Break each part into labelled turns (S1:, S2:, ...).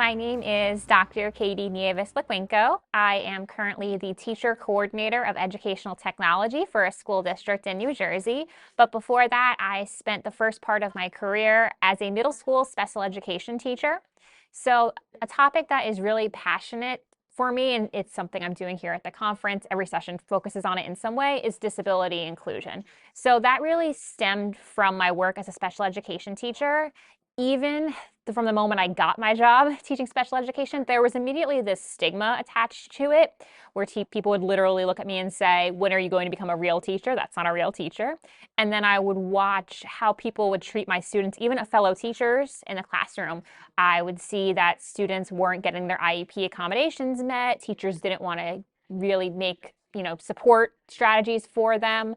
S1: My name is Dr. Katie Nieves Licwinko. I am currently the teacher coordinator of educational technology for a school district in New Jersey. But before that, I spent the first part of my career as a middle school special education teacher. So a topic that is really passionate for me, and it's something I'm doing here at the conference, every session focuses on it in some way, is disability inclusion. So that really stemmed from my work as a special education teacher. Even from the moment I got my job teaching special education, there was immediately this stigma attached to it, where people would literally look at me and say, when are you going to become a real teacher? That's not a real teacher. And then I would watch how people would treat my students, even fellow teachers in the classroom. I would see that students weren't getting their IEP accommodations met. Teachers didn't want to really make support strategies for them.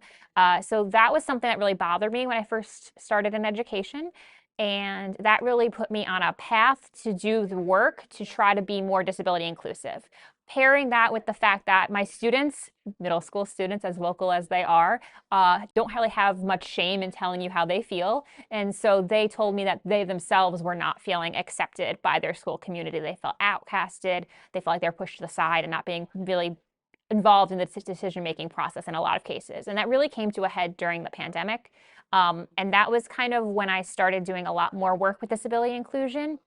S1: So that was something that really bothered me when I first started in education. And that really put me on a path to do the work to try to be more disability inclusive. Pairing that with the fact that my students, middle school students, as vocal as they are, don't really have much shame in telling you how they feel. And so they told me that they themselves were not feeling accepted by their school community. They felt outcasted. They felt like they were pushed to the side and not being really involved in the decision-making process in a lot of cases. And that really came to a head during the pandemic. And that was kind of when I started doing a lot more work with disability inclusion.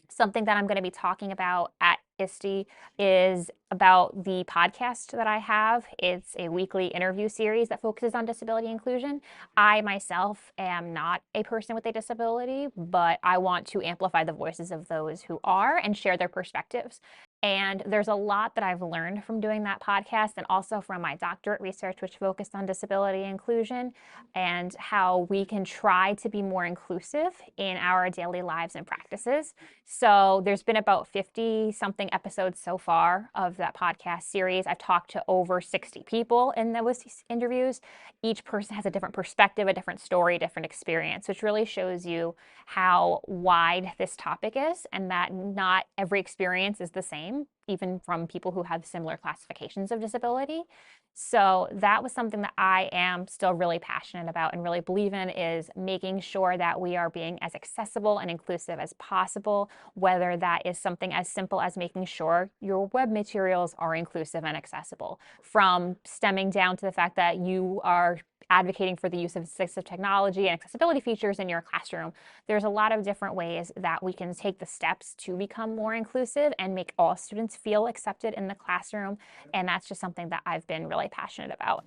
S1: Something that I'm going to be talking about at Ed.D is about the podcast that I have. It's a weekly interview series that focuses on disability inclusion. I myself am not a person with a disability, but I want to amplify the voices of those who are and share their perspectives. And there's a lot that I've learned from doing that podcast, and also from my doctorate research, which focused on disability inclusion and how we can try to be more inclusive in our daily lives and practices. So there's been about 50 something episodes so far of that podcast series. I've talked to over 60 people in those interviews. Each person has a different perspective, a different story, different experience, which really shows you how wide this topic is, and that not every experience is the same, even from people who have similar classifications of disability. So that was something that I am still really passionate about and really believe in, is making sure that we are being as accessible and inclusive as possible, whether that is something as simple as making sure your web materials are inclusive and accessible, from stemming down to the fact that you are advocating for the use of assistive technology and accessibility features in your classroom. There's a lot of different ways that we can take the steps to become more inclusive and make all students feel accepted in the classroom. And that's just something that I've been really passionate about.